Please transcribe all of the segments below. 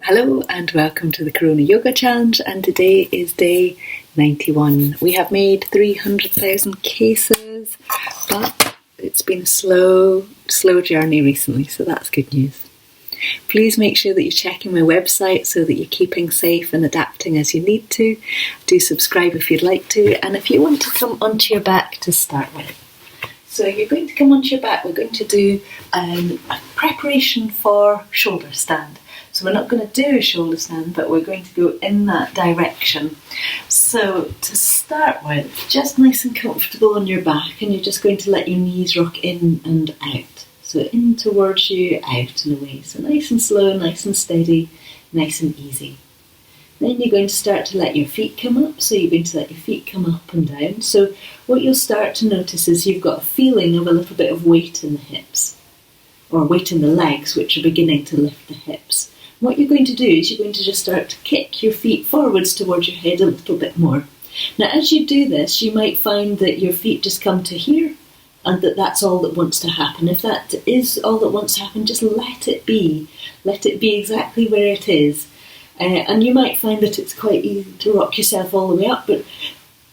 Hello and welcome to the Corona Yoga Challenge, and today is day 91. We have made 300,000 cases, but it's been a slow journey recently, so that's good news. Please make sure that you're checking my website so that you're keeping safe and adapting as you need to. Do subscribe if you'd like to, and if you want to come onto your back to start with. So you're going to come onto your back. We're going to do a preparation for shoulder stand. So we're not going to do a shoulder stand, but we're going to go in that direction. So to start with, just nice and comfortable on your back, and you're just going to let your knees rock in and out. So in towards you, out and away. So nice and slow, nice and steady, nice and easy. Then you're going to start to let your feet come up. So you're going to let your feet come up and down. So what you'll start to notice is you've got a feeling of a little bit of weight in the hips, or weight in the legs, which are beginning to lift the hips. What you're going to do is you're going to just start to kick your feet forwards towards your head a little bit more. Now, as you do this, you might find that your feet just come to here, and that's all that wants to happen. If that is all that wants to happen, just let it be. Let it be exactly where it is. And you might find that it's quite easy to rock yourself all the way up, but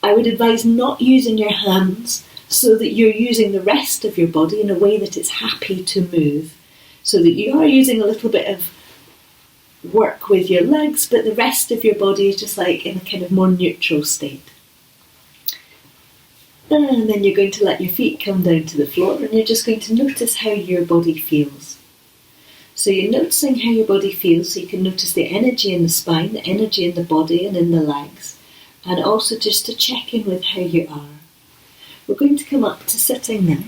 I would advise not using your hands so that you're using the rest of your body in a way that it's happy to move. So that you are using a little bit of work with your legs, but the rest of your body is just like in a kind of more neutral state. And then you're going to let your feet come down to the floor, and you're just going to notice how your body feels. So you're noticing how your body feels, so you can notice the energy in the spine, the energy in the body and in the legs, and also just to check in with how you are. We're going to come up to sitting now.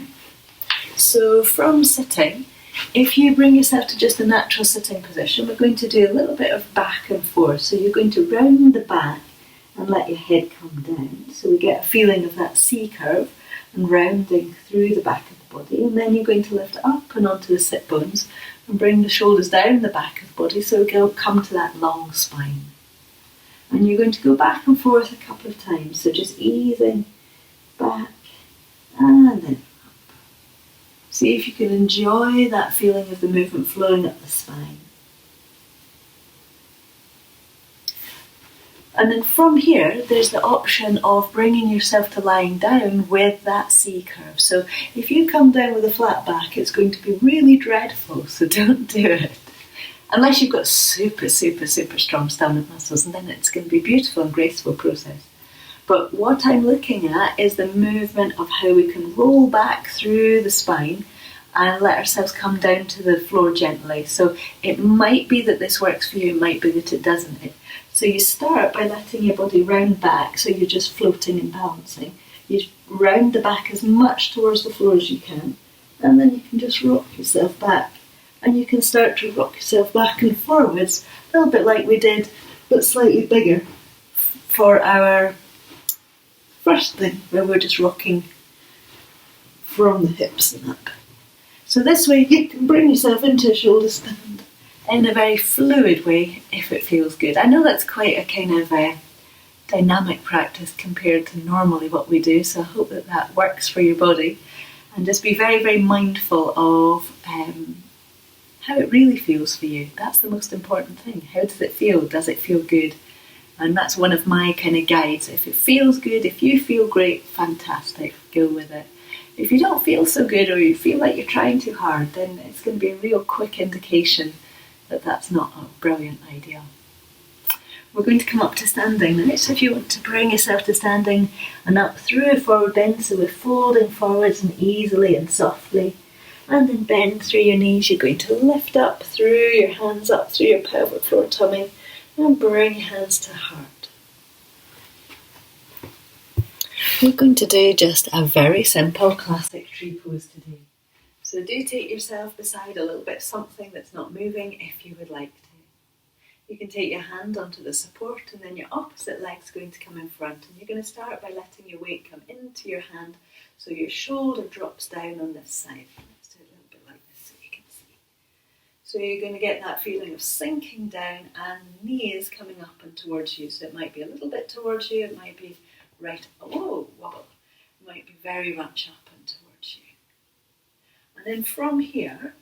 So from sitting, if you bring yourself to just a natural sitting position, we're going to do a little bit of back and forth. So you're going to round the back and let your head come down. So we get a feeling of that C curve and rounding through the back of the body. And then you're going to lift up and onto the sit bones and bring the shoulders down the back of the body so we'll come to that long spine. And you're going to go back and forth a couple of times. So just easing back and then see if you can enjoy that feeling of the movement flowing up the spine. And then from here, there's the option of bringing yourself to lying down with that C curve. So if you come down with a flat back, it's going to be really dreadful, so don't do it. Unless you've got super strong stomach muscles, and then it's going to be a beautiful and graceful process. But what I'm looking at is the movement of how we can roll back through the spine and let ourselves come down to the floor gently. So it might be that this works for you, it might be that it doesn't. So you start by letting your body round back, so you're just floating and balancing. You round the back as much towards the floor as you can, and then you can just rock yourself back. And you can start to rock yourself back and forwards, a little bit like we did, but slightly bigger for our first thing, where we're just rocking from the hips and up. So this way you can bring yourself into a shoulder stand in a very fluid way if it feels good. I know that's quite a kind of dynamic practice compared to normally what we do, so I hope that that works for your body. And just be very mindful of how it really feels for you. That's the most important thing. How does it feel? Does it feel good? And that's one of my kind of guides. If it feels good, if you feel great, fantastic, go with it. If you don't feel so good, or you feel like you're trying too hard, then it's going to be a real quick indication that that's not a brilliant idea. We're going to come up to standing now. So if you want to bring yourself to standing and up through a forward bend, so we're folding forwards and easily and softly, and then bend through your knees. You're going to lift up through your hands, up through your pelvic floor tummy, and bring your hands to heart. We're going to do just a very simple classic tree pose today. So do take yourself beside a little bit of something that's not moving if you would like to. You can take your hand onto the support, and then your opposite leg's going to come in front, and you're going to start by letting your weight come into your hand so your shoulder drops down on this side. Let's do it a little bit like this so you can see. So you're going to get that feeling of sinking down and the knee is coming up and towards you. So it might be a little bit towards you, it might be right, wobble. It might be very much up and towards you. And then from here,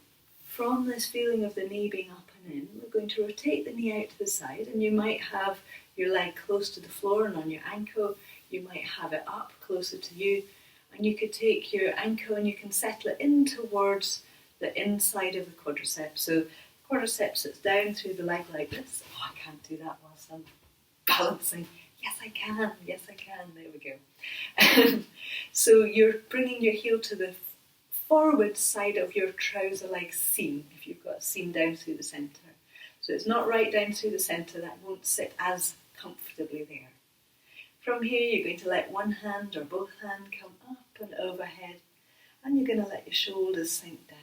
from this feeling of the knee being up and and in. We're going to rotate the knee out to the side, and you might have your leg close to the floor and on your ankle. You might have it up closer to you, and you could take your ankle and you can settle it in towards the inside of the quadriceps. So quadriceps sits down through the leg like this. Oh, I can't do that whilst I'm balancing. Yes, I can. Yes, I can. There we go. So you're bringing your heel to the forward side of your trouser leg seam, if you've got a seam down through the centre. So it's not right down through the centre, that won't sit as comfortably there. From here, you're going to let one hand or both hands come up and overhead, and you're going to let your shoulders sink down.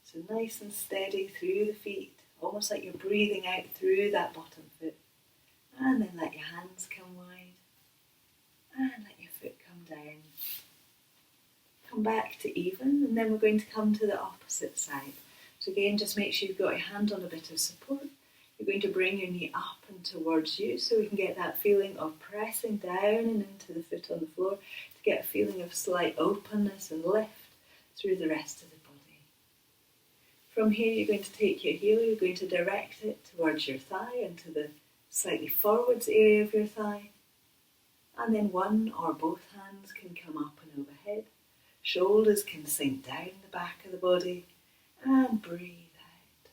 So nice and steady through the feet, almost like you're breathing out through that bottom foot. And then let your hands come wide, and let your foot come down. Come back to even, and then we're going to come to the opposite side. So again, just make sure you've got your hand on a bit of support. You're going to bring your knee up and towards you, so we can get that feeling of pressing down and into the foot on the floor, to get a feeling of slight openness and lift through the rest of the body. From here, you're going to take your heel, you're going to direct it towards your thigh and to the slightly forwards area of your thigh. And then one or both hands can come up and overhead. Shoulders can sink down the back of the body, and breathe out.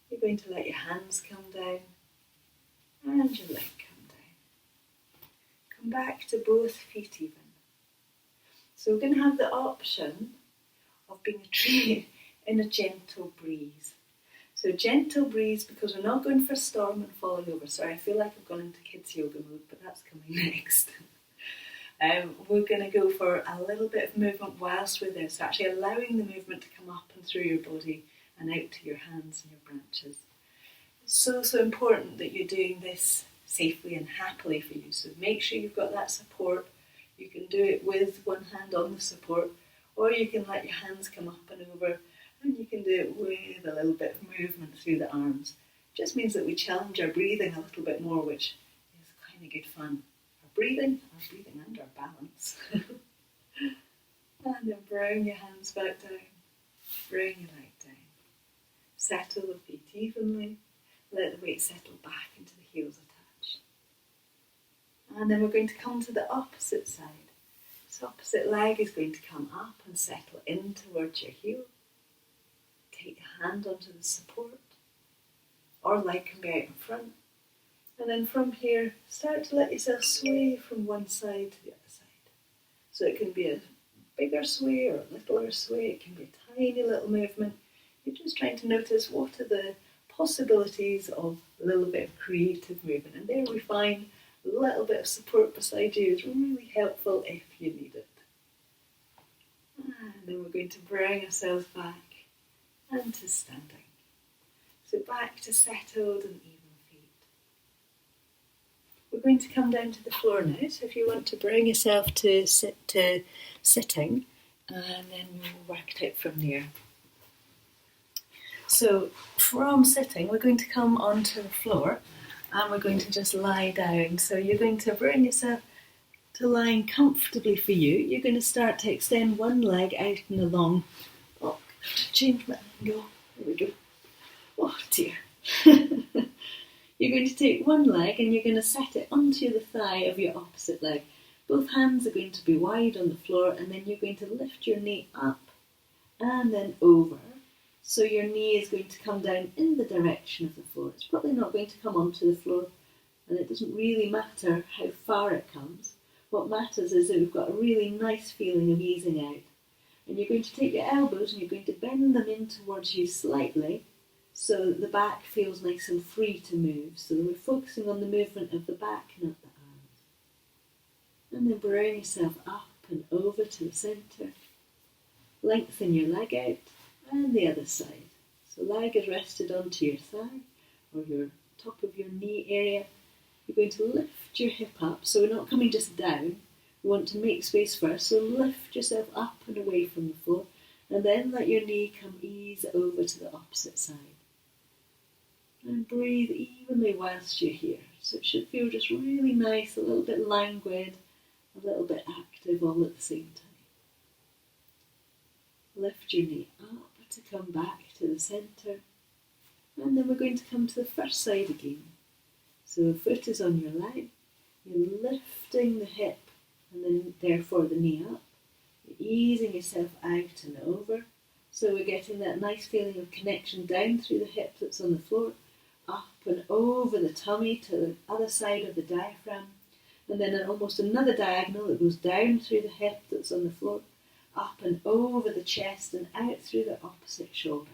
You're going to let your hands come down and your leg come down. Come back to both feet even. So we're going to have the option of being a tree in a gentle breeze. So gentle breeze, because we're not going for storm and falling over. Sorry, I feel like I've gone into kids yoga mode, but that's coming next. We're going to go for a little bit of movement whilst we're there. So actually allowing the movement to come up and through your body and out to your hands and your branches. It's so important that you're doing this safely and happily for you. So make sure you've got that support. You can do it with one hand on the support, or you can let your hands come up and over, and you can do it with a little bit of movement through the arms. It just means that we challenge our breathing a little bit more, which is kind of good fun. Our breathing and our balance. And then bring your hands back down. Bring your leg down. Settle the feet evenly. Let the weight settle back into the heels attached. And then we're going to come to the opposite side. This opposite leg is going to come up and settle in towards your heel. Take your hand onto the support, or leg can be out in front. And then from here, start to let yourself sway from one side to the other side. So it can be a bigger sway or a littler sway, it can be a tiny little movement. You're just trying to notice what are the possibilities of a little bit of creative movement. And there we find a little bit of support beside you is really helpful if you need it. And then we're going to bring ourselves back and to standing. So back to settled and even feet. We're going to come down to the floor now. So if you want to bring yourself to sitting, and then we'll work it out from there. So from sitting, we're going to come onto the floor, and we're going to just lie down. So you're going to bring yourself to lying comfortably for you. You're going to start to extend one leg out and along. Oh, change my angle. There we go. Oh dear. You're going to take one leg and you're going to set it onto the thigh of your opposite leg. Both hands are going to be wide on the floor, and then you're going to lift your knee up and then over. So your knee is going to come down in the direction of the floor. It's probably not going to come onto the floor, and it doesn't really matter how far it comes. What matters is that we've got a really nice feeling of easing out. And you're going to take your elbows and you're going to bend them in towards you slightly, so that the back feels nice and free to move. So that we're focusing on the movement of the back, not the arms. And then bring yourself up and over to the centre. Lengthen your leg out, and the other side. So leg is rested onto your thigh or your top of your knee area. You're going to lift your hip up, so we're not coming just down. We want to make space first, so lift yourself up and away from the floor, and then let your knee come ease over to the opposite side. And breathe evenly whilst you're here. So it should feel just really nice, a little bit languid, a little bit active all at the same time. Lift your knee up to come back to the centre. And then we're going to come to the first side again. So the foot is on your leg, you're lifting the hip and then therefore the knee up. You're easing yourself out and over. So we're getting that nice feeling of connection down through the hip that's on the floor, up and over the tummy to the other side of the diaphragm. And then almost another diagonal that goes down through the hip that's on the floor, up and over the chest and out through the opposite shoulder.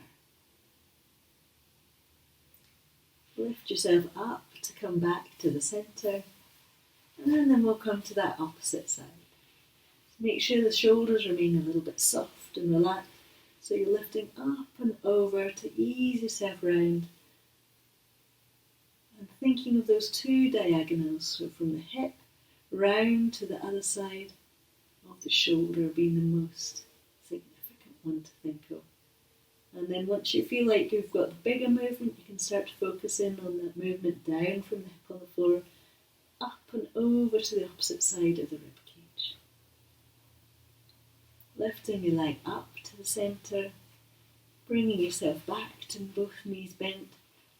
Lift yourself up to come back to the centre, and then we'll come to that opposite side. Make sure the shoulders remain a little bit soft and relaxed, so you're lifting up and over to ease yourself round. And thinking of those two diagonals, so from the hip round to the other side of the shoulder being the most significant one to think of. And then once you feel like you've got the bigger movement, you can start to focus in on that movement down from the hip on the floor, up and over to the opposite side of the ribcage. Lifting your leg up to the centre, bringing yourself back to both knees bent,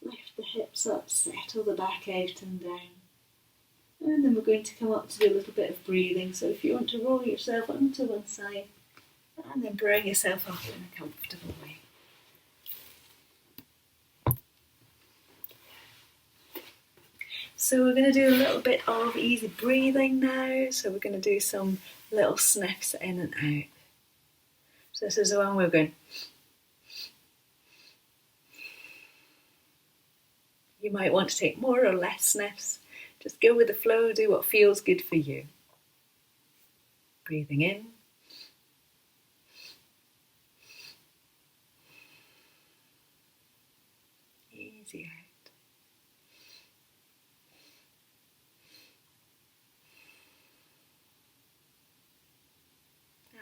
lift the hips up, settle the back out and down. And then we're going to come up to do a little bit of breathing. So if you want to roll yourself onto one side, and then bring yourself up in a comfortable way. So we're going to do a little bit of easy breathing now. So we're going to do some little sniffs in and out. So this is the one we're going. You might want to take more or less sniffs. Just go with the flow, do what feels good for you. Breathing in. Easy out.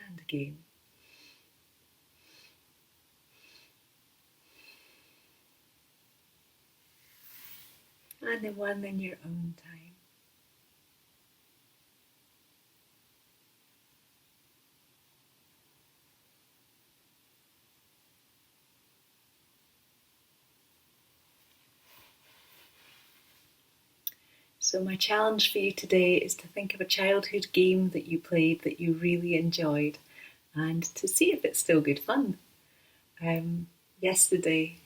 And again. And then one in your own time. So my challenge for you today is to think of a childhood game that you played that you really enjoyed and to see if it's still good fun. Yesterday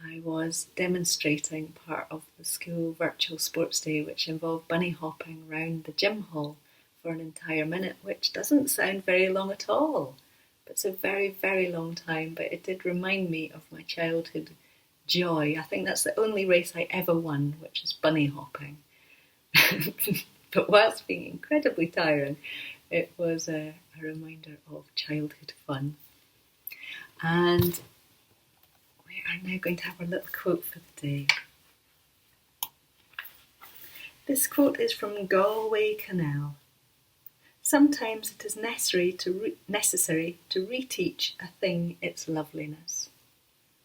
I was demonstrating part of the school virtual sports day, which involved bunny hopping around the gym hall for an entire minute, which doesn't sound very long at all, but it's a very, very long time. But it did remind me of my childhood joy. I think that's the only race I ever won, which is bunny hopping. But whilst being incredibly tiring, it was a reminder of childhood fun. And we are now going to have our little quote for the day. This quote is from Galway Canal. Sometimes it is necessary to reteach a thing its loveliness.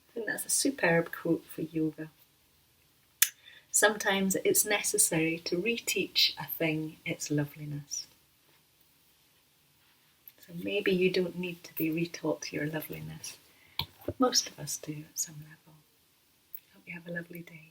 I think that's a superb quote for yoga. Sometimes it's necessary to reteach a thing its loveliness. So maybe you don't need to be retaught your loveliness, but most of us do at some level. Hope you have a lovely day.